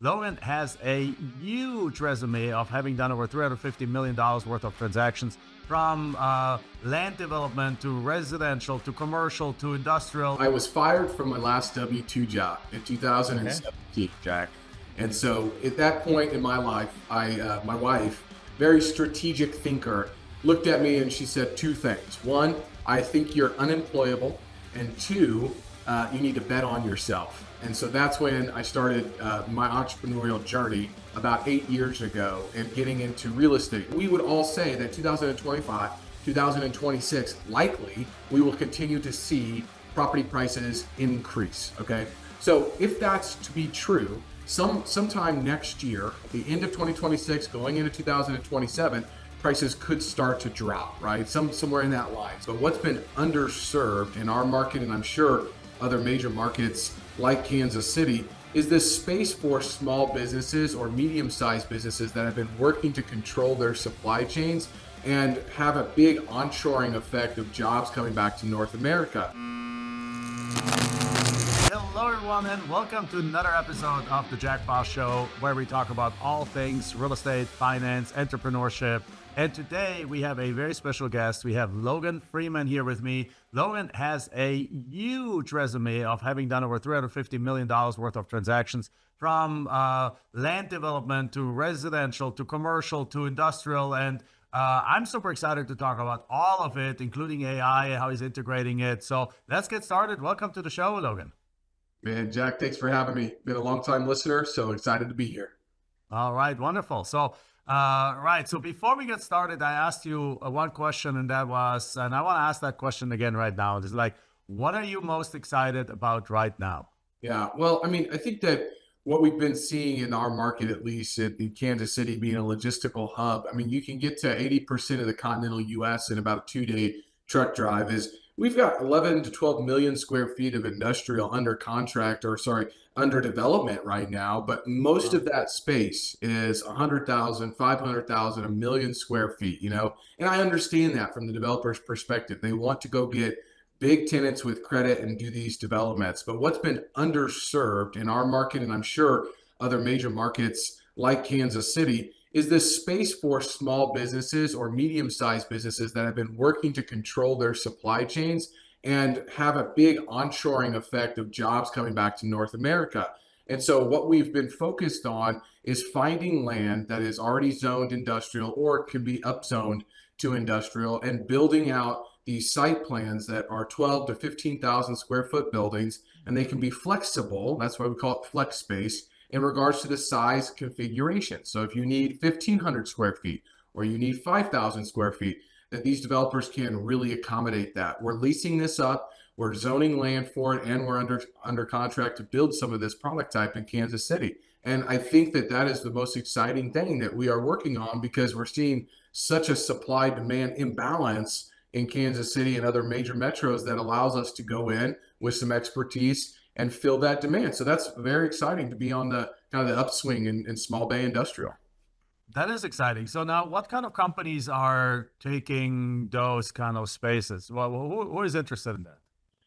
Logan has a huge resume of having done over $350 million worth of transactions from land development to residential to commercial to industrial. I was fired from my last W-2 job in Okay. 2017, Jack. And so at that point in my life, my wife, very strategic thinker, looked at me and she said two things. One, I think you're unemployable. And two, you need to bet on yourself. And so that's when I started my entrepreneurial journey about 8 years ago and getting into real estate. We would all say that 2025, 2026, likely we will continue to see property prices increase. Okay. So if that's to be true, sometime next year, the end of 2026, going into 2027, prices could start to drop, right? Somewhere in that line. So what's been underserved in our market, and I'm sure other major markets like Kansas City, is this space for small businesses or medium-sized businesses that have been working to control their supply chains and have a big onshoring effect of jobs coming back to North America. Hello, everyone, and welcome to another episode of the Jack Boss Show, where we talk about all things real estate, finance, entrepreneurship. And today we have a very special guest. We have Logan Freeman here with me. Logan has a huge resume of having done over $350 million worth of transactions from land development to residential to commercial to industrial. And I'm super excited to talk about all of it, including AI and how he's integrating it. So let's get started. Welcome to the show, Logan. Man, Jack, thanks for having me. Been a long time listener, so excited to be here. All right, wonderful. So, so before we get started, I asked you one question, and that was, and I want to ask that question again right now. It's like, what are you most excited about right now? Yeah, well, I mean, I think that what we've been seeing in our market, at least in Kansas City being a logistical hub, I mean, you can get to 80% of the continental US in about a 2-day truck drive. Is we've got 11 to 12 million square feet of industrial under contract, or sorry, under development right now. But most of that space is 100,000, 500,000, a million square feet, and I understand that from the developer's perspective. They want to go get big tenants with credit and do these developments. But what's been underserved in our market, and I'm sure other major markets like Kansas City, is this space for small businesses or medium-sized businesses that have been working to control their supply chains and have a big onshoring effect of jobs coming back to North America. And so what we've been focused on is finding land that is already zoned industrial or can be upzoned to industrial and building out these site plans that are 12 to 15,000 square foot buildings, and they can be flexible. That's why we call it flex space in regards to the size configuration. So if you need 1,500 square feet or you need 5,000 square feet, that these developers can really accommodate that. We're leasing this up, we're zoning land for it, and we're under contract to build some of this product type in Kansas City. And I think that that is the most exciting thing that we are working on, because we're seeing such a supply-demand imbalance in Kansas City and other major metros that allows us to go in with some expertise and fill that demand. So that's very exciting to be on the kind of the upswing in small bay industrial. That is exciting. So now, what kind of companies are taking those kind of spaces? Well, who is interested in that?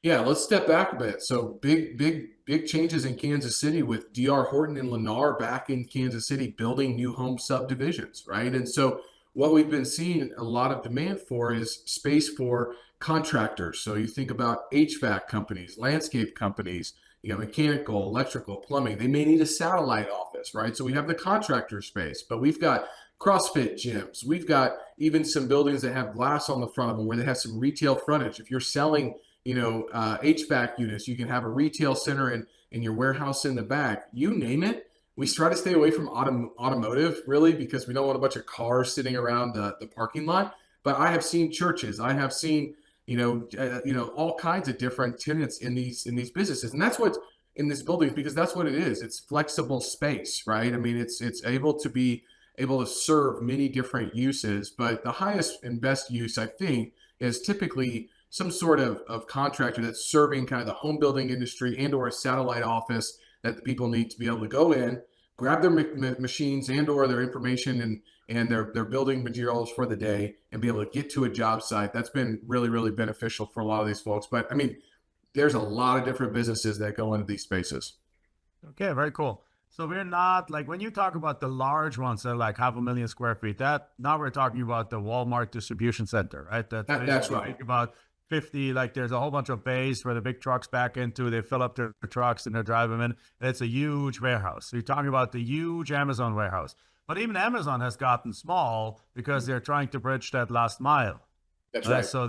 Yeah, let's step back a bit. So big changes in Kansas City with D.R. Horton and Lennar back in Kansas City building new home subdivisions, right? And so what we've been seeing a lot of demand for is space for contractors. So you think about HVAC companies, landscape companies, mechanical, electrical, plumbing. They may need a satellite office, right? So we have the contractor space, but we've got CrossFit gyms. We've got even some buildings that have glass on the front of them where they have some retail frontage. If you're selling, HVAC units, you can have a retail center in your warehouse in the back. You name it. We try to stay away from automotive, really, because we don't want a bunch of cars sitting around the parking lot. But I have seen churches. I have seen, all kinds of different tenants in these businesses, and that's what's in these buildings, because that's what it is. It's flexible space, right? I mean, it's able to serve many different uses. But the highest and best use, I think, is typically some sort of contractor that's serving kind of the home building industry and or a satellite office that the people need to be able to go in, grab their machines and or their information and their building materials for the day and be able to get to a job site. That's been really, really beneficial for a lot of these folks. But I mean, there's a lot of different businesses that go into these spaces. Okay, very cool. So we're not like when you talk about the large ones that are like 500,000 square feet, that now we're talking about the Walmart distribution center, right? That's That's basically right. think about 50, like there's a whole bunch of bays where the big trucks back into, they fill up their trucks and they drive them in. And it's a huge warehouse. So you're talking about the huge Amazon warehouse. But even Amazon has gotten small because they're trying to bridge that last mile. That's Right. right. So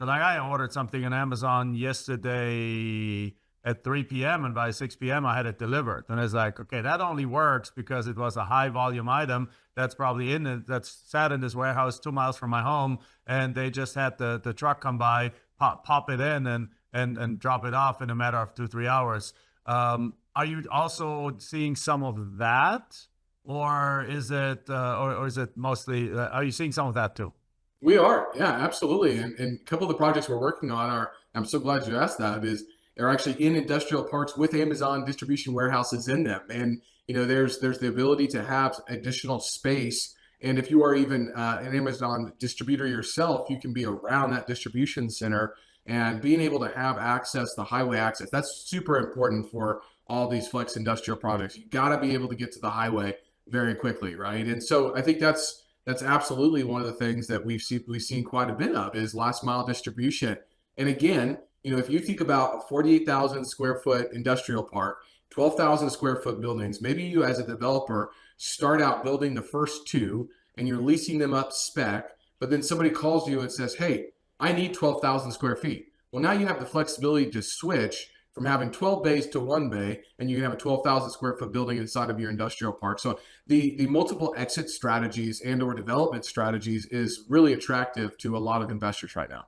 like I ordered something on Amazon yesterday at 3 p.m. and by 6 p.m. I had it delivered. And it's like, okay, that only works because it was a high volume item that's probably in it, that's sat in this warehouse 2 miles from my home. And they just had the truck come by, pop it in and drop it off in a matter of 2, 3 hours. Are you also seeing some of that? Or is it, or is it mostly, are you seeing some of that too? We are, yeah, absolutely. And a couple of the projects we're working on are, I'm so glad you asked that, is they're actually in industrial parks with Amazon distribution warehouses in them. And, there's the ability to have additional space. And if you are even an Amazon distributor yourself, you can be around that distribution center and being able to have access, the highway access. That's super important for all these flex industrial projects. You got to be able to get to the highway very quickly, right? And so I think that's absolutely one of the things that we've seen quite a bit of is last mile distribution. And again, if you think about a 48,000 square foot industrial park, 12,000 square foot buildings, maybe you as a developer start out building the first two and you're leasing them up spec, but then somebody calls you and says, "Hey, I need 12,000 square feet." Well, now you have the flexibility to switch from having 12 bays to one bay, and you can have a 12,000 square foot building inside of your industrial park. So the multiple exit strategies and or development strategies is really attractive to a lot of investors right now.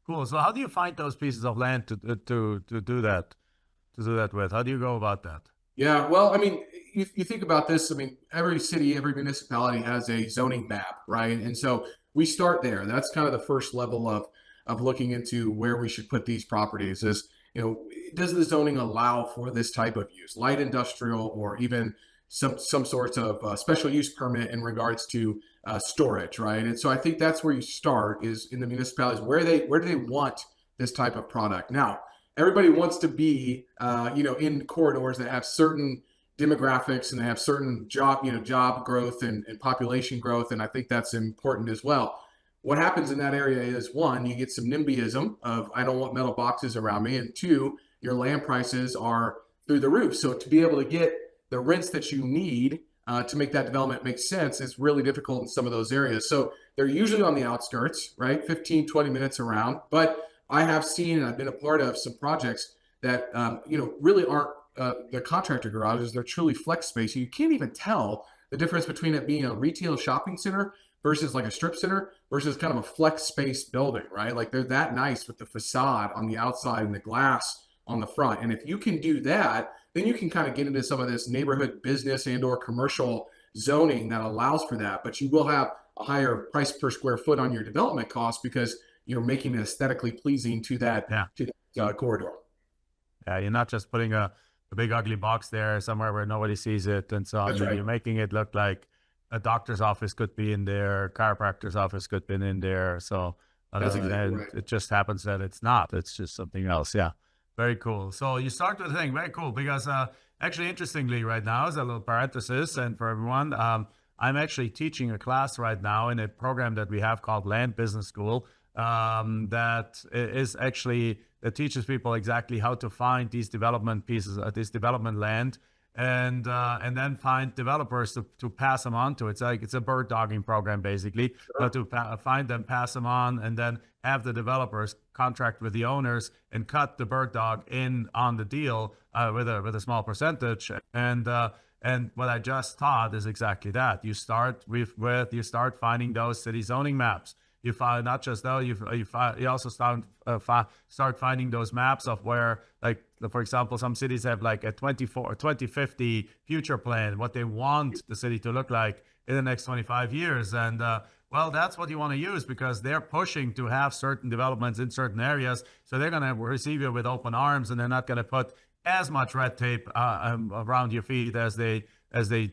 Cool. So how do you find those pieces of land to do that with? How do you go about that? Yeah, well, I mean, you think about this, I mean, every city, every municipality has a zoning map, right? And so we start there. That's kind of the first level of looking into where we should put these properties is, does the zoning allow for this type of use, light industrial or even some sorts of special use permit in regards to storage, right? And so I think that's where you start is in the municipalities where do they want this type of product. Now, everybody wants to be in corridors that have certain demographics and they have certain job growth and population growth, and I think that's important as well. What happens in that area is one, you get some NIMBYism of I don't want metal boxes around me, and two, your land prices are through the roof. So to be able to get the rents that you need to make that development make sense is really difficult in some of those areas. So they're usually on the outskirts, right? 15, 20 minutes around. But I have seen and I've been a part of some projects that, really aren't the contractor garages. They're truly flex space. You can't even tell the difference between it being a retail shopping center versus like a strip center versus kind of a flex space building, right? Like they're that nice with the facade on the outside and the glass on the front. And if you can do that, then you can kind of get into some of this neighborhood business and or commercial zoning that allows for that. But you will have a higher price per square foot on your development cost because you're making it aesthetically pleasing to that Yeah. corridor. Yeah. You're not just putting a big ugly box there somewhere where nobody sees it and so on. That's right. You're making it look like a doctor's office could be in there, chiropractor's office could be in there. So That's exactly right. it just happens that it's not. It's just something else. Yeah. Very cool. So you start with the thing. Very cool. Because actually, interestingly, right now, as a little parenthesis, and for everyone, I'm actually teaching a class right now in a program that we have called Land Business School. That is actually that teaches people exactly how to find these development pieces, this development land, and then find developers to pass them on to. It's a bird dogging program basically, but to find them, pass them on, and then have the developers contract with the owners and cut the bird dog in on the deal with a small percentage. And what I just taught is exactly that. You start you start finding those city zoning maps. You find not just though you also start finding those maps of where, like, for example, some cities have like a 2050 future plan, what they want the city to look like in the next 25 years. And well, that's what you want to use because they're pushing to have certain developments in certain areas. So they're going to receive you with open arms, and they're not going to put as much red tape around your feet as they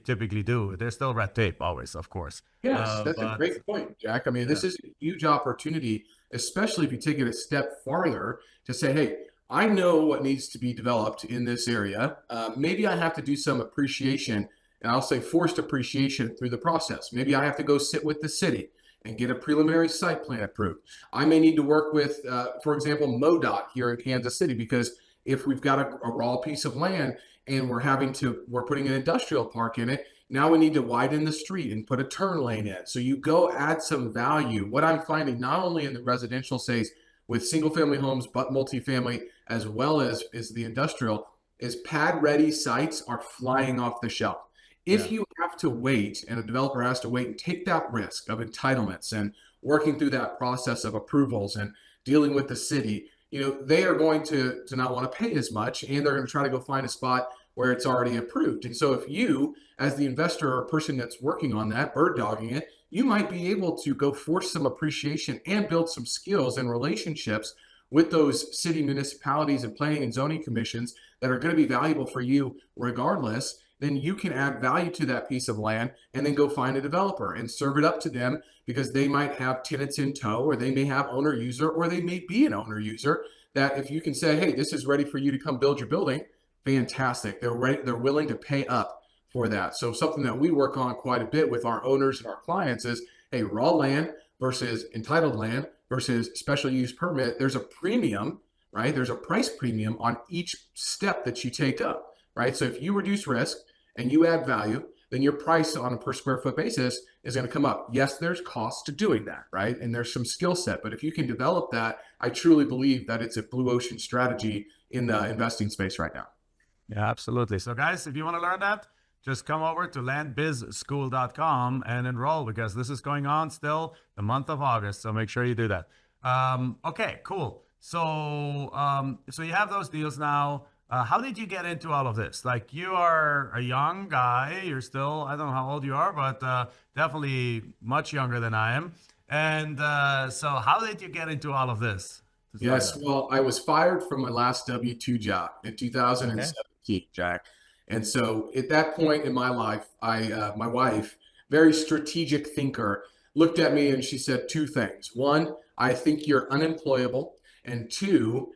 typically do. There's still red tape always, of course. Yes, that's a great point, Jack. I mean, this is a huge opportunity, especially if you take it a step farther to say, hey, I know what needs to be developed in this area. Maybe I have to do some appreciation, and I'll say forced appreciation through the process. Maybe I have to go sit with the city and get a preliminary site plan approved. I may need to work with, for example, MoDOT here in Kansas City, because if we've got a raw piece of land and we're putting an industrial park in it, now we need to widen the street and put a turn lane in. So you go add some value. What I'm finding not only in the residential space with single family homes, but multifamily, as well as the industrial, is pad ready sites are flying off the shelf. Yeah. If you have to wait and a developer has to wait and take that risk of entitlements and working through that process of approvals and dealing with the city, they are going to not want to pay as much, and they're going to try to go find a spot where it's already approved. And so if you, as the investor or person that's working on that, bird dogging it, you might be able to go force some appreciation and build some skills and relationships with those city municipalities and planning and zoning commissions that are going to be valuable for you regardless. Then you can add value to that piece of land and then go find a developer and serve it up to them, because they might have tenants in tow, or they may have owner user, or they may be an owner user, that if you can say, hey, this is ready for you to come build your building, fantastic. They're willing to pay up for that. So something that we work on quite a bit with our owners and our clients is, hey, raw land versus entitled land versus special use permit. There's a premium, right? There's a price premium on each step that you take up, right? So if you reduce risk and you add value, then your price on a per square foot basis is going to come up. Yes, there's cost to doing that, right? And there's some skill set, but if you can develop that, I truly believe that it's a blue ocean strategy in the investing space right now. Yeah, absolutely. So guys, if you want to learn that, just come over to landbizschool.com and enroll, because this is going on still the month of August. So make sure you do that. Okay, cool. So you have those deals now. How did you get into all of this? Like, you are a young guy. You're still, I don't know how old you are, but definitely much younger than I am. And so how did you get into all of this? Yes, well, I was fired from my last W-2 job in Okay. 2017, Jack. And so at that point in my life, my wife, very strategic thinker, looked at me and she said two things. One, I think you're unemployable. And two,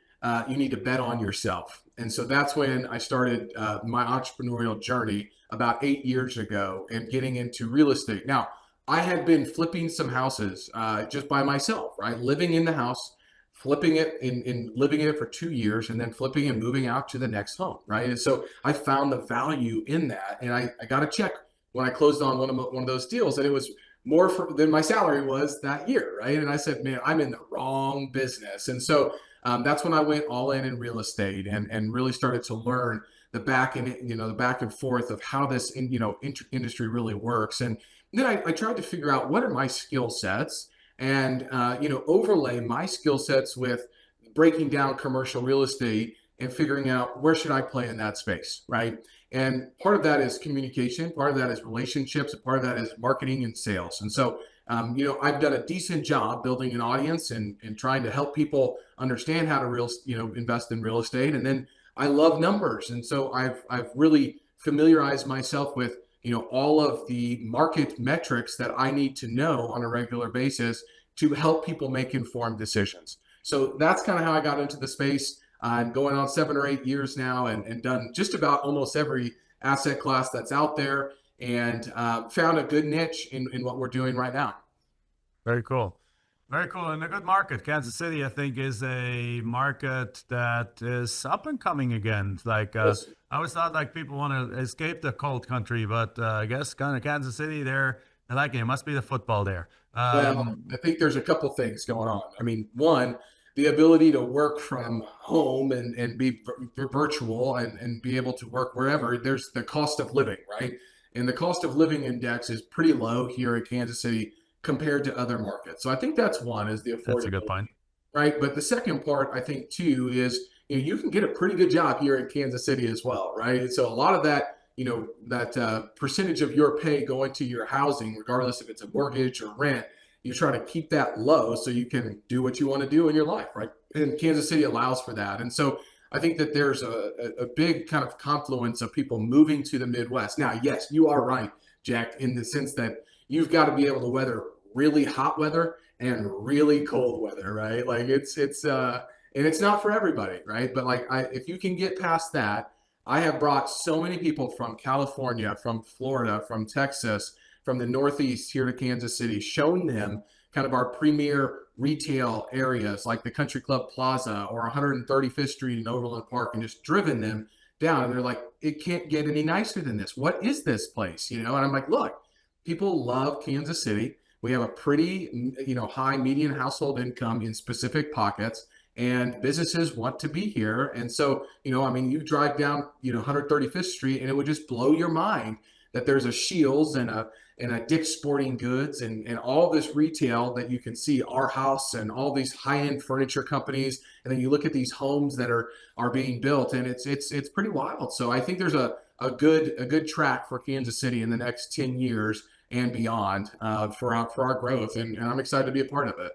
you need to bet on yourself. And so that's when I started my entrepreneurial journey about 8 years ago and getting into real estate. Now, I had been flipping some houses just by myself, right? Living in the house, flipping it in living in it for 2 years, and then flipping and moving out to the next home, right? And so I found the value in that, and I got a check when I closed on one of those deals, and it was more than my salary was that year, right? And I said, man, I'm in the wrong business. And so that's when I went all in real estate and really started to learn the back and forth of how this industry really works. And then I tried to figure out, what are my skill sets, and overlay my skill sets with breaking down commercial real estate and figuring out where should I play in that space, right? And part of that is communication, part of that is relationships, and part of that is marketing and sales. And so I've done a decent job building an audience and trying to help people understand how to invest in real estate. And then I love numbers, and so I've really familiarized myself with all of the market metrics that I need to know on a regular basis to help people make informed decisions. So that's kind of how I got into the space. I'm going on 7 or 8 years now, and done just about almost every asset class that's out there, and found a good niche in what we're doing right now. Very cool. Very cool. And a good market. Kansas City, I think, is a market that is up and coming again. Like, Yes. I always thought like people want to escape the cold country, but I guess kind of Kansas City, they like it. It must be the football there. Well, I think there's a couple things going on. I mean, one, the ability to work from home and be virtual and be able to work wherever. There's the cost of living, right? And the cost of living index is pretty low here in Kansas City compared to other markets. So I think that's one, is the That's a good affordability, point. right? But the second part, I think, too, is you can get a pretty good job here in Kansas City as well, right? And so a lot of that, that percentage of your pay going to your housing, regardless if it's a mortgage or rent, you try to keep that low so you can do what you want to do in your life, right? And Kansas City allows for that. And so I think that there's a big kind of confluence of people moving to the Midwest. Now, yes, you are right, Jack, in the sense that you've got to be able to weather really hot weather and really cold weather, right? Like And it's not for everybody, right? But like, if you can get past that, I have brought so many people from California, from Florida, from Texas, from the Northeast here to Kansas City, shown them kind of our premier retail areas like the Country Club Plaza or 135th Street in Overland Park, and just driven them down. And they're like, it can't get any nicer than this. What is this place? And I'm like, look, people love Kansas City. We have a pretty, high median household income in specific pockets, and businesses want to be here. And so, you drive down, 135th Street, and it would just blow your mind that there's a Shields and a Dick's Sporting Goods and all this retail that you can see, our house and all these high-end furniture companies. And then you look at these homes that are being built, and it's pretty wild. So I think there's a good track for Kansas City in the next 10 years and beyond for our growth. And I'm excited to be a part of it.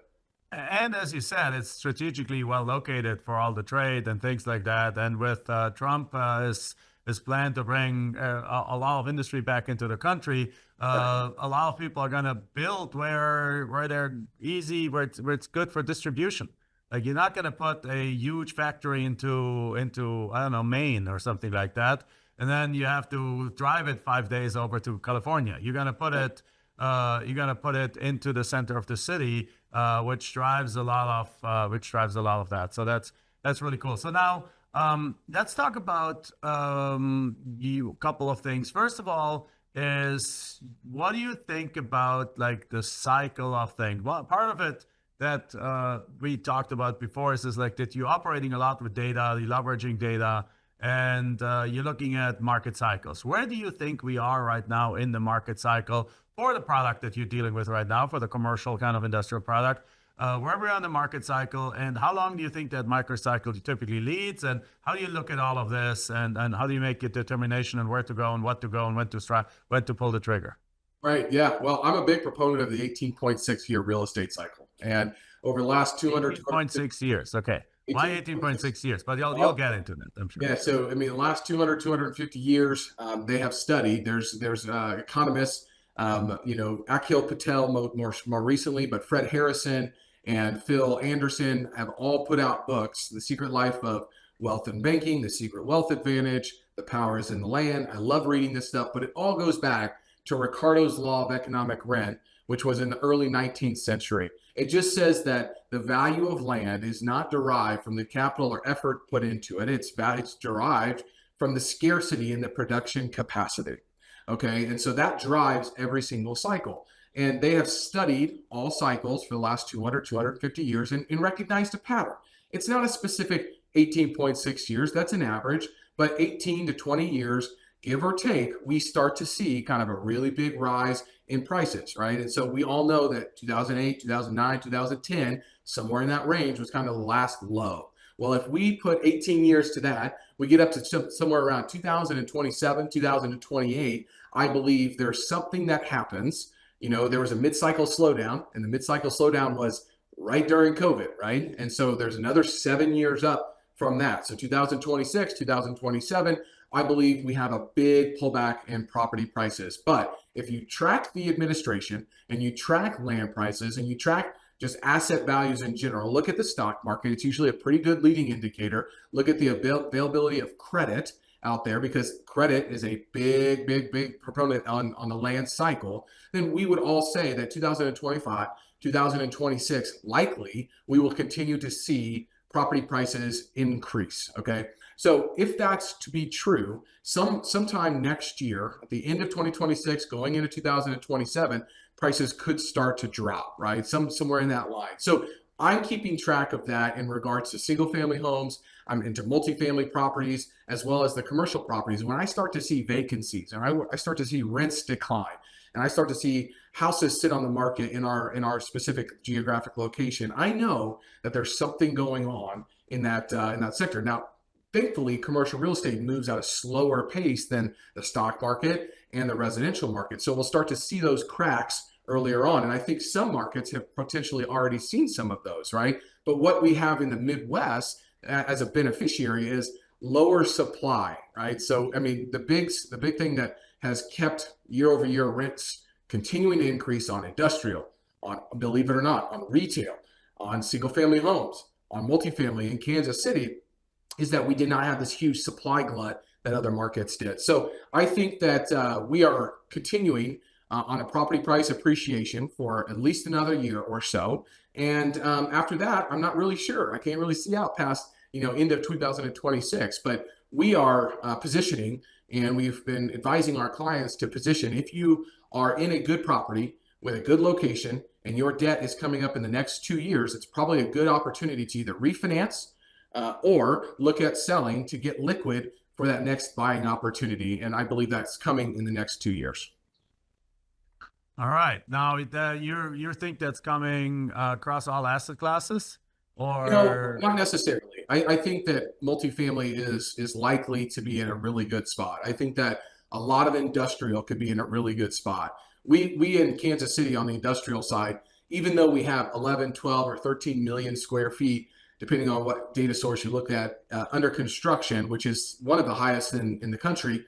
And as you said, it's strategically well located for all the trade and things like that. And with Trump his plan to bring a lot of industry back into the country, a lot of people are going to build where they're easy, where it's good for distribution. Like, you're not going to put a huge factory into I don't know, Maine or something like that, and then you have to drive it 5 days over to California. You're going to put it into the center of the city, which drives a lot of that. So that's really cool. So now let's talk about a couple of things. First of all, is what do you think about like the cycle of things? Well, part of it that we talked about before is like that you're operating a lot with data, you're leveraging data, and you're looking at market cycles. Where do you think we are right now in the market cycle for the product that you're dealing with right now, for the commercial kind of industrial product? Where we're on the market cycle, and how long do you think that microcycle typically leads, and how do you look at all of this, and how do you make a determination on where to go and what to go and when to pull the trigger? Right. Yeah. Well, I'm a big proponent of the 18.6 year real estate cycle. And over the last 18.6 years. Okay. Why 18.6 years? But you'll get into that, I'm sure. Yeah. So, the last 250 years, they have studied, there's economists, Akhil Patel more recently, but Fred Harrison and Phil Anderson have all put out books, The Secret Life of Wealth and Banking, The Secret Wealth Advantage, The Power is in the Land. I love reading this stuff, but it all goes back to Ricardo's Law of Economic Rent, which was in the early 19th century. It just says that the value of land is not derived from the capital or effort put into it. It's derived from the scarcity and the production capacity. Okay, and so that drives every single cycle. And they have studied all cycles for the last 250 years and recognized a pattern. It's not a specific 18.6 years, that's an average, but 18 to 20 years, give or take, we start to see kind of a really big rise in prices, right? And so we all know that 2008, 2009, 2010, somewhere in that range was kind of the last low. Well, if we put 18 years to that, we get up to somewhere around 2027, 2028. I believe there's something that happens. There was a mid-cycle slowdown, and the mid-cycle slowdown was right during COVID, right? And so there's another 7 years up from that. So 2026, 2027, I believe we have a big pullback in property prices. But if you track the administration and you track land prices and you track just asset values in general, look at the stock market. It's usually a pretty good leading indicator. Look at the availability of credit out there, because credit is a big proponent on the land cycle. Then we would all say that 2025, 2026, likely we will continue to see property prices increase. Okay. So if that's to be true, sometime next year, at the end of 2026, going into 2027, prices could start to drop, right? Somewhere in that line. So I'm keeping track of that in regards to single family homes. I'm into multifamily properties as well as the commercial properties. When I start to see vacancies and I start to see rents decline, and I start to see houses sit on the market in our specific geographic location, I know that there's something going on in that sector. Now, thankfully, commercial real estate moves at a slower pace than the stock market and the residential market. So we'll start to see those cracks earlier on. And I think some markets have potentially already seen some of those, right? But what we have in the Midwest as a beneficiary is lower supply, right? So, the big thing that has kept year over year rents continuing to increase on industrial, on, believe it or not, on retail, on single family homes, on multifamily in Kansas City is that we did not have this huge supply glut that other markets did. So I think that we are continuing on a property price appreciation for at least another year or so. And after that, I'm not really sure. I can't really see out past end of 2026. But we are positioning, and we've been advising our clients to position. If you are in a good property with a good location and your debt is coming up in the next 2 years, it's probably a good opportunity to either refinance or look at selling to get liquid for that next buying opportunity. And I believe that's coming in the next 2 years. All right. Now, you think that's coming across all asset classes, or Not necessarily. I think that multifamily is likely to be in a really good spot. I think that a lot of industrial could be in a really good spot. We in Kansas City on the industrial side, even though we have 11, 12, or 13 million square feet, depending on what data source you look at, under construction, which is one of the highest in the country,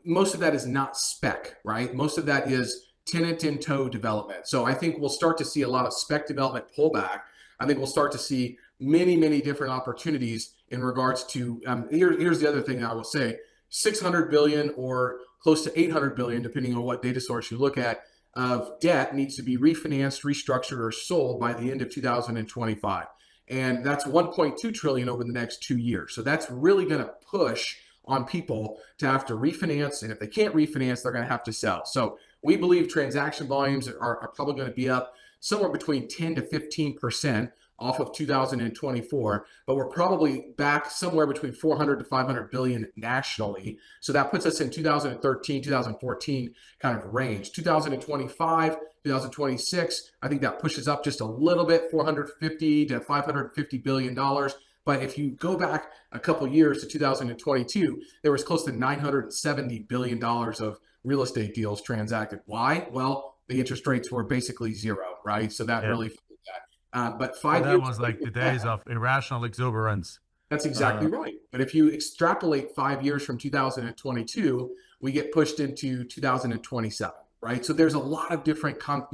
most of that is not spec, right? Most of that is tenant in tow development. So I think we'll start to see a lot of spec development pullback. I think we'll start to see many different opportunities in regards to, here's the other thing I will say, 600 billion or close to 800 billion, depending on what data source you look at, of debt needs to be refinanced, restructured, or sold by the end of 2025. And that's 1.2 trillion over the next 2 years. So that's really going to push on people to have to refinance. And if they can't refinance, they're going to have to sell. So we believe transaction volumes are probably going to be up somewhere between 10 to 15% off of 2024, but we're probably back somewhere between 400 to 500 billion nationally. So that puts us in 2013, 2014 kind of range. 2025, 2026, I think that pushes up just a little bit, 450 to 550 billion dollars. But if you go back a couple years to 2022, there was close to 970 billion dollars of real estate deals transacted. Why? Well, the interest rates were basically zero, right? So that really fueled that. But well, 5 years. that was like the days of irrational exuberance. That's exactly right. But if you extrapolate 5 years from 2022, we get pushed into 2027, right? So there's a lot of different, kind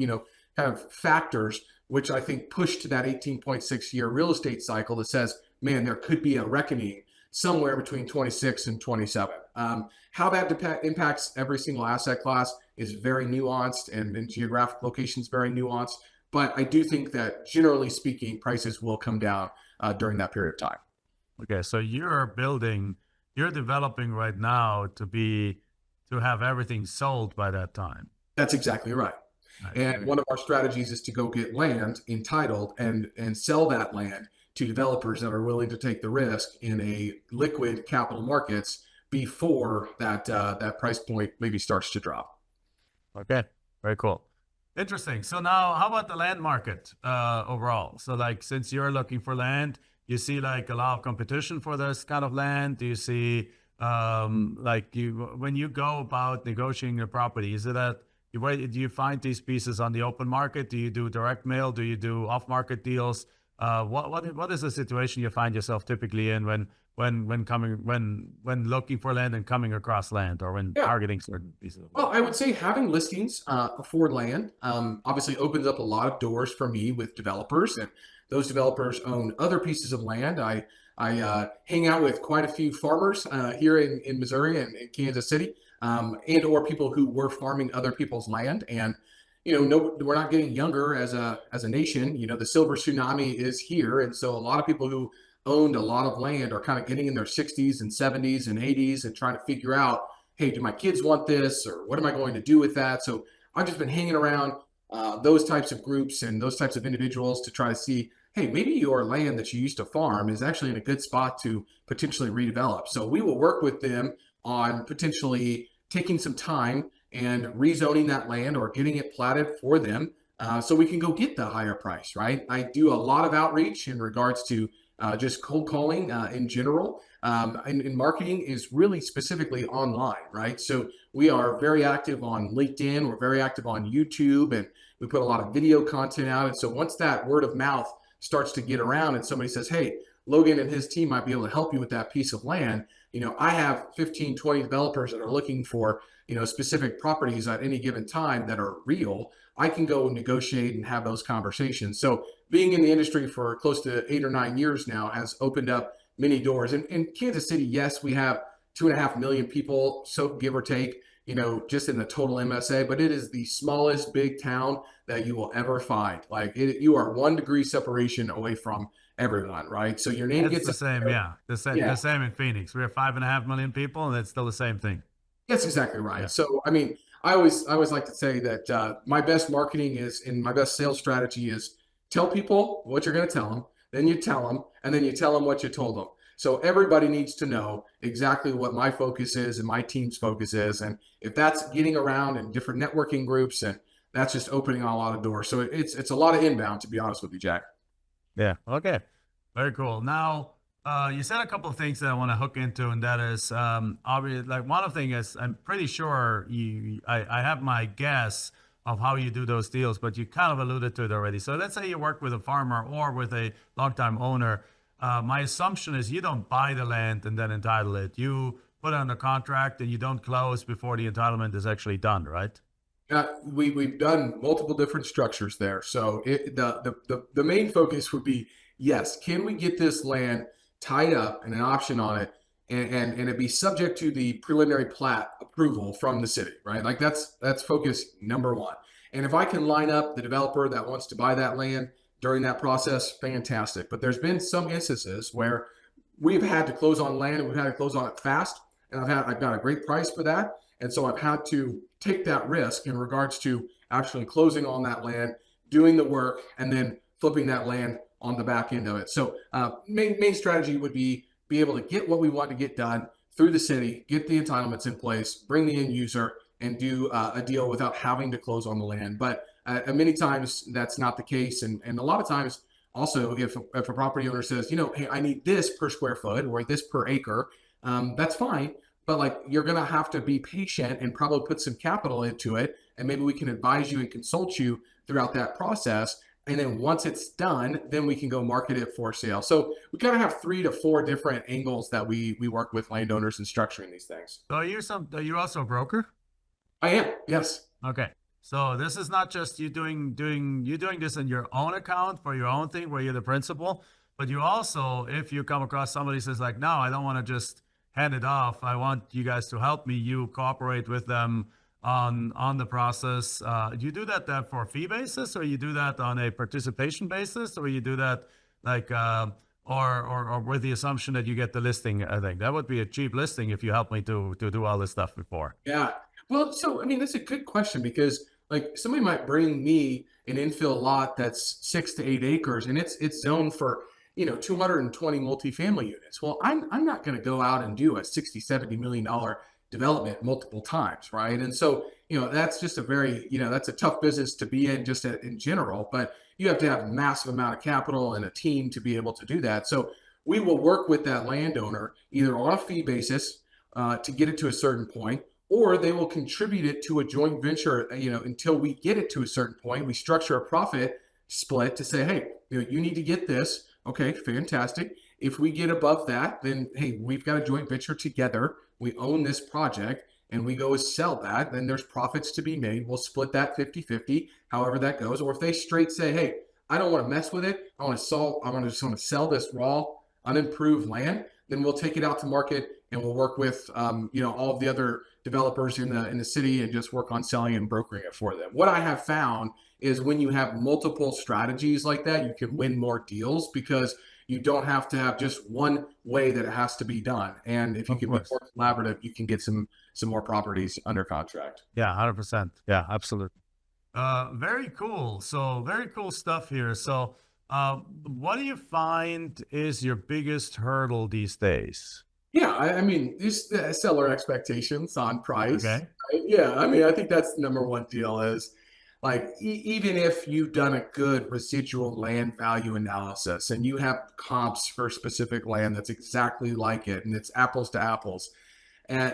of factors which I think push to that 18.6 year real estate cycle that says, man, there could be a reckoning somewhere between 26 and 27. How that impacts every single asset class is very nuanced, and geographic locations very nuanced. But I do think that generally speaking, prices will come down during that period of time. Okay, so you're developing right now to have everything sold by that time. That's exactly right. And one of our strategies is to go get land entitled and sell that land to developers that are willing to take the risk in a liquid capital markets before that price point maybe starts to drop. Okay, very cool. Interesting. So now, how about the land market overall? So like, since you're looking for land, you see like a lot of competition for this kind of land. Do you see when you go about negotiating a property, is it that do you find these pieces on the open market? Do you do direct mail? Do you do off-market deals? What is the situation you find yourself typically in when looking for land and coming across land, or when targeting certain pieces? Well, I would say having listings for land obviously opens up a lot of doors for me with developers, and those developers own other pieces of land. I hang out with quite a few farmers here in Missouri and in Kansas City, and or people who were farming other people's land. And we're not getting younger as a nation. The silver tsunami is here, and so a lot of people who owned a lot of land are kind of getting in their 60s and 70s and 80s and trying to figure out, hey, do my kids want this, or what am I going to do with that? So I've just been hanging around those types of groups and those types of individuals to try to see, hey, maybe your land that you used to farm is actually in a good spot to potentially redevelop. So we will work with them on potentially taking some time and rezoning that land or getting it platted for them so we can go get the higher price, right? I do a lot of outreach in regards to just cold calling in general. And marketing is really specifically online, right? So we are very active on LinkedIn. We're very active on YouTube, and we put a lot of video content out. And so once that word of mouth starts to get around and somebody says, hey, Logan and his team might be able to help you with that piece of land, I have 15, 20 developers that are looking for specific properties at any given time that are real, I can go and negotiate and have those conversations. So being in the industry for close to 8 or 9 years now has opened up many doors. And in Kansas City, yes, we have 2.5 million people, so give or take, just in the total MSA, but it is the smallest big town that you will ever find. Like you are 1 degree separation away from everyone, right? So your name It's gets the out same, there. yeah. Yeah, The same in Phoenix. We have 5.5 million people, and it's still the same thing. that's exactly Yeah. right. So, I mean, I always like to say that my best marketing is, and my best sales strategy is tell people what you're going to tell them, then you tell them, and then you tell them what you told them. So everybody needs to know exactly what my focus is and my team's focus is. And if that's getting around in different networking groups, and that's just opening a lot of doors. So it's a lot of inbound, to be honest with you, Jack. Yeah. Okay. Very cool. Now, you said a couple of things that I want to hook into, and that is, obviously, like one of the things is, I'm pretty sure I have my guess of how you do those deals, but you kind of alluded to it already. So let's say you work with a farmer or with a longtime owner. My assumption is you don't buy the land and then entitle it. You put it under contract and you don't close before the entitlement is actually done, right? We've done multiple different structures there. So the main focus would be, yes, can we get this land tied up and an option on it, and it be subject to the preliminary plat approval from the city, right? Like that's focus number one. And if I can line up the developer that wants to buy that land during that process, fantastic. But there's been some instances where we've had to close on land and we've had to close on it fast, and I've got a great price for that. And so I've had to take that risk in regards to actually closing on that land, doing the work, and then flipping that land on the back end of it. So main strategy would be able to get what we want to get done through the city, get the entitlements in place, bring the end user, and do a deal without having to close on the land. But many times that's not the case, and a lot of times also if a property owner says, hey, I need this per square foot or this per acre, that's fine. But like you're gonna have to be patient and probably put some capital into it, and maybe we can advise you and consult you throughout that process. And then once it's done, then we can go market it for sale. So we kind of have 3 to 4 different angles that we work with landowners in structuring these things. So are you also a broker? I am, yes. Okay. So this is not just you doing this in your own account for your own thing where you're the principal, but you also, if you come across somebody who says like, no, I don't want to just hand it off. I want you guys to help me. You cooperate with them on the process. Do you do that for a fee basis, or you do that on a participation basis, or you do that like or with the assumption that you get the listing? I think that would be a cheap listing if you help me to do all this stuff before. Yeah. Well, so I mean, that's a good question because like somebody might bring me an infill lot that's 6 to 8 acres and it's zoned for 220 multifamily units. Well, I'm not going to go out and do a 60, $70 million development multiple times, right? And so that's just a very that's a tough business to be in just in general. But you have to have a massive amount of capital and a team to be able to do that. So we will work with that landowner either on a fee basis to get it to a certain point, or they will contribute it to a joint venture, until we get it to a certain point. We structure a profit split to say, hey, you need to get this. Okay, fantastic. If we get above that, then hey, we've got a joint venture together. We own this project and we go sell that. Then there's profits to be made. We'll split that 50-50, however that goes. Or if they straight say, hey, I don't want to mess with it. I just want to sell this raw, unimproved land, then we'll take it out to market and we'll work with all of the other developers in the city and just work on selling and brokering it for them. What I have found is when you have multiple strategies like that, you can win more deals because you don't have to have just one way that it has to be done. And if you can be more collaborative, you can get some more properties under contract. Yeah, 100%. Yeah, absolutely. Very cool. So very cool stuff here. So what do you find is your biggest hurdle these days? Yeah, I mean, these seller expectations on price. Okay. Right? Yeah, I mean, I think that's the number one deal is like even if you've done a good residual land value analysis and you have comps for specific land that's exactly like it and it's apples to apples, and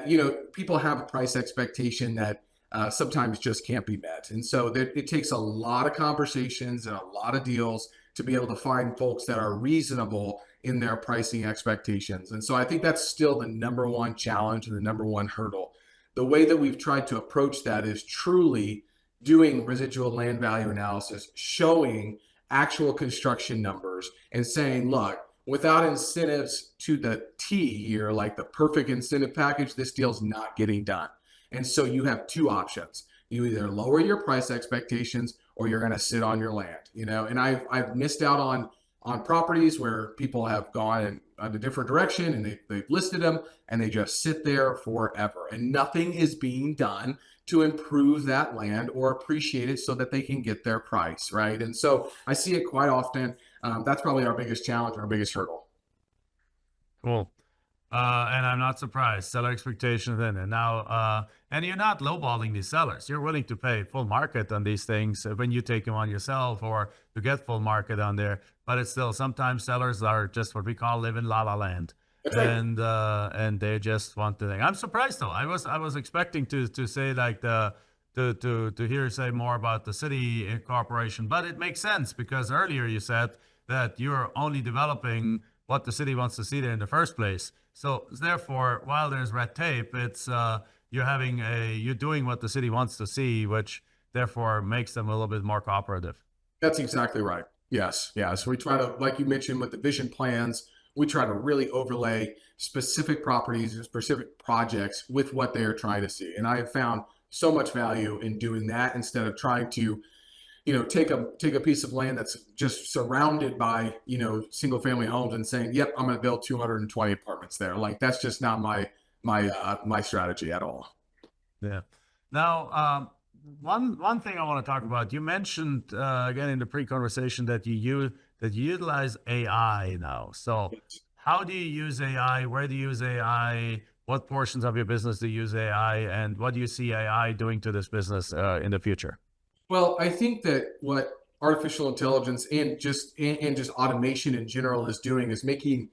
people have a price expectation that sometimes just can't be met, and so it takes a lot of conversations and a lot of deals to be able to find folks that are reasonable in their pricing expectations. And so I think that's still the number one challenge and the number one hurdle. the way that we've tried to approach that is truly doing residual land value analysis, showing actual construction numbers and saying, look, without incentives to the T here, like the perfect incentive package, this deal's not getting done. And so you have two options. You either lower your price expectations or you're going to sit on your land, and I've missed out on properties where people have gone in a different direction and they've listed them and they just sit there forever and nothing is being done to improve that land or appreciate it so that they can get their price, right? And so I see it quite often. That's probably our biggest challenge, our biggest hurdle. Cool. And I'm not surprised. Seller expectations in. And now, and you're not lowballing these sellers. You're willing to pay full market on these things when you take them on yourself or to get full market on there. But it's still, sometimes sellers are just what we call live in la la land. That's right. And they just want to think. I'm surprised though. I was expecting to say like to hear you say more about the city corporation, but it makes sense because earlier you said that you're only developing what the city wants to see there in the first place. So therefore, while there's red tape, it's you're doing what the city wants to see, which therefore makes them a little bit more cooperative. That's exactly right. Yes, yes. We try to, like you mentioned, with the vision plans, we try to really overlay specific properties and specific projects with what they are trying to see. And I have found so much value in doing that instead of trying to take a piece of land that's just surrounded by, single family homes and saying, yep, I'm going to build 220 apartments there. Like that's just not my strategy at all. Yeah. Now, one thing I want to talk about, you mentioned again in the pre-conversation that you utilize AI now. So how do you use AI? Where do you use AI? What portions of your business do you use AI? And what do you see AI doing to this business in the future? Well, I think that what artificial intelligence and just automation in general is doing is making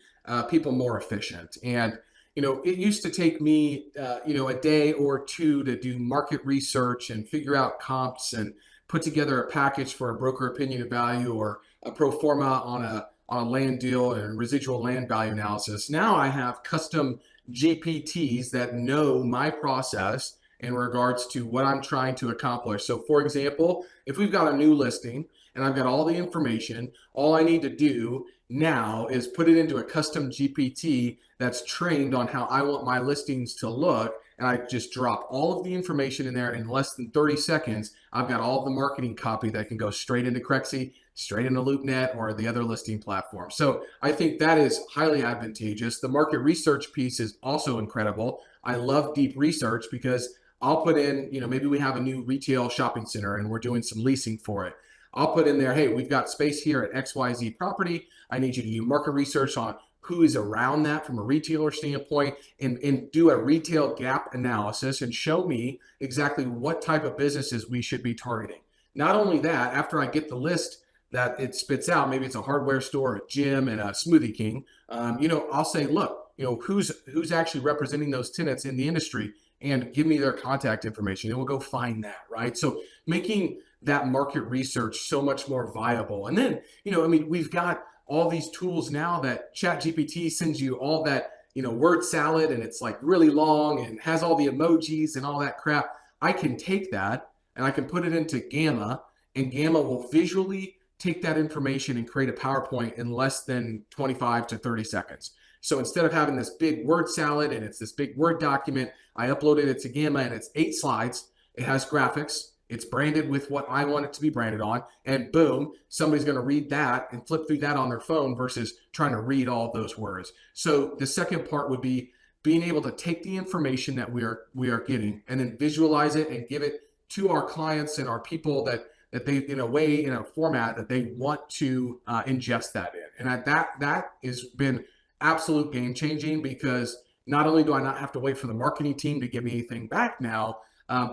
people more efficient. And it used to take me a day or two to do market research and figure out comps and put together a package for a broker opinion of value or a pro forma on a land deal and residual land value analysis. Now I have custom GPTs that know my process in regards to what I'm trying to accomplish. So for example, if we've got a new listing and I've got all the information, all I need to do now is put it into a custom GPT that's trained on how I want my listings to look. And I just drop all of the information in there in less than 30 seconds. I've got all the marketing copy that can go straight into Crexy, straight into LoopNet or the other listing platform. So I think that is highly advantageous. The market research piece is also incredible. I love deep research because I'll put in, maybe we have a new retail shopping center and we're doing some leasing for it. I'll put in there, hey, we've got space here at XYZ property. I need you to do market research on who is around that from a retailer standpoint and do a retail gap analysis and show me exactly what type of businesses we should be targeting. Not only that, after I get the list that it spits out, maybe it's a hardware store, a gym, and a Smoothie King, I'll say, look, who's actually representing those tenants in the industry and give me their contact information and we'll go find that, right? So making that market research so much more viable. And then, we've got all these tools now that ChatGPT sends you all that, word salad and it's like really long and has all the emojis and all that crap. I can take that and I can put it into Gamma and Gamma will visually take that information and create a PowerPoint in less than 25 to 30 seconds. So instead of having this big word salad and it's this big Word document, I uploaded it to Gamma and it's 8 slides. It has graphics. It's branded with what I want it to be branded on. And boom, somebody's going to read that and flip through that on their phone versus trying to read all those words. So the second part would be being able to take the information that we are getting and then visualize it and give it to our clients and our people that they, in a format that they want to ingest that in. And that has been absolute game changing because not only do I not have to wait for the marketing team to give me anything back now,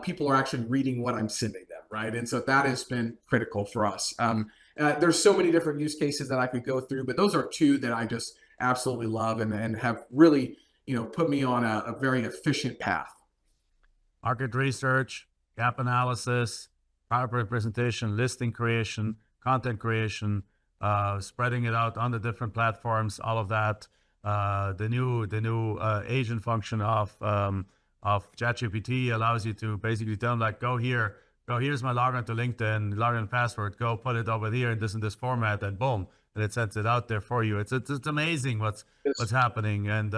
people are actually reading what I'm sending them, right? And so that has been critical for us. There's so many different use cases that I could go through, but those are two that I just absolutely love and have really, put me on a very efficient path. Market research, gap analysis, PowerPoint presentation, listing creation, content creation, spreading it out on the different platforms, all of that. The new agent function of ChatGPT allows you to basically tell them like, go here, go here's my login to LinkedIn, login password, go put it over here in this format, and boom, and it sends it out there for you. It's amazing what's happening. And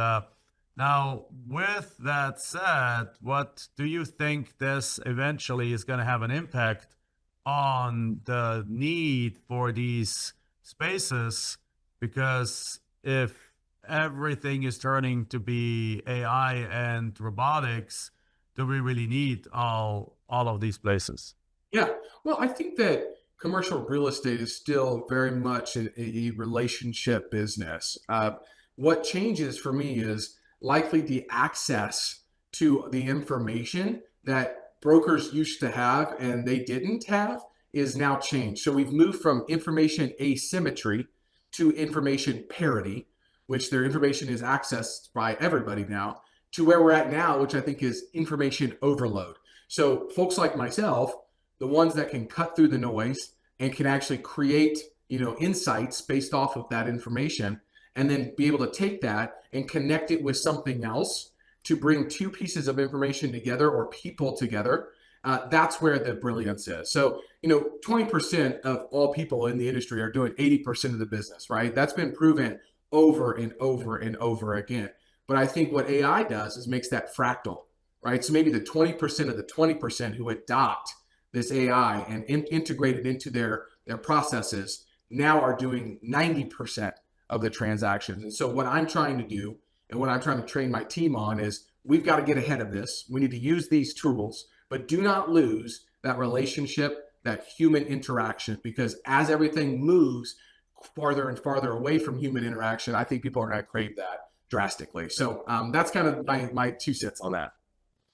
now, with that said, what do you think this eventually is going to have an impact on the need for these spaces? Because if everything is turning to be AI and robotics, do we really need all of these places? Yeah. Well, I think that commercial real estate is still very much a relationship business. What changes for me is likely the access to the information that brokers used to have and they didn't have is now changed. So we've moved from information asymmetry to information parity, which their information is accessed by everybody now, to where we're at now, which I think is information overload. So folks like myself, the ones that can cut through the noise and can actually create, insights based off of that information, and then be able to take that and connect it with something else to bring two pieces of information together or people together. That's where the brilliance is. So, 20% of all people in the industry are doing 80% of the business, right? That's been proven over and over and over again. But I think what AI does is makes that fractal, right? So maybe the 20% of the 20% who adopt this AI and integrate it into their processes now are doing 90% of the transactions. And so what I'm trying to do and what I'm trying to train my team on is we've got to get ahead of this. We need to use these tools, but do not lose that relationship, that human interaction, because as everything moves farther and farther away from human interaction, I think people are going to crave that drastically. So that's kind of my 2 cents on that.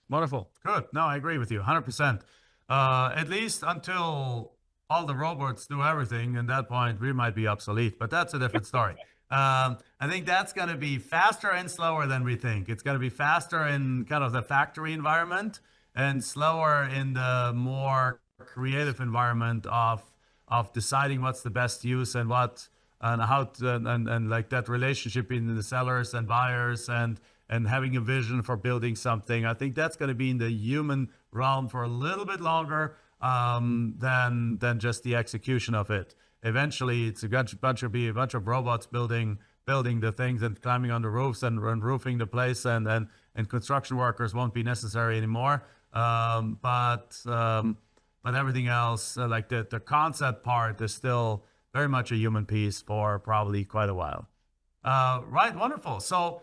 Wonderful. Good. No, I agree with you 100%. At least until all the robots do everything, and at that point we might be obsolete, but that's a different story. I think that's going to be faster and slower than we think. It's going to be faster in kind of the factory environment and slower in the more creative environment of deciding what's the best use and what and how to, and like that relationship between the sellers and buyers and having a vision for building something. I think that's going to be in the human realm for a little bit longer than just the execution of it. Eventually, it's a bunch of robots building the things and climbing on the roofs and roofing the place, and construction workers won't be necessary anymore. But everything else, like the concept part, is still very much a human piece for probably quite a while. Right, wonderful. So,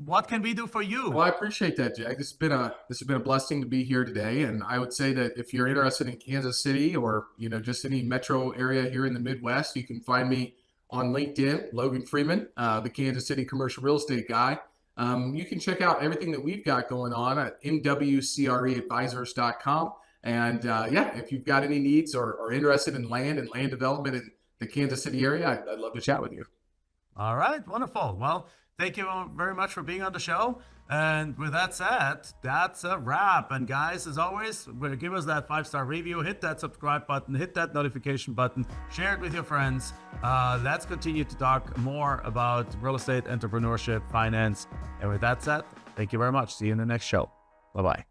what can we do for you? Well, I appreciate that, Jack. This has been a blessing to be here today. And I would say that if you're interested in Kansas City or just any metro area here in the Midwest, you can find me on LinkedIn, Logan Freeman, the Kansas City commercial real estate guy. You can check out everything that we've got going on at mwcreadvisors.com. And if you've got any needs or are interested in land and land development in the Kansas City area, I'd love to chat with you. All right, wonderful. Well, thank you very much for being on the show. And with that said, that's a wrap. And guys, as always, give us that 5-star review, hit that subscribe button, hit that notification button, share it with your friends. Let's continue to talk more about real estate, entrepreneurship, finance. And with that said, thank you very much. See you in the next show. Bye-bye.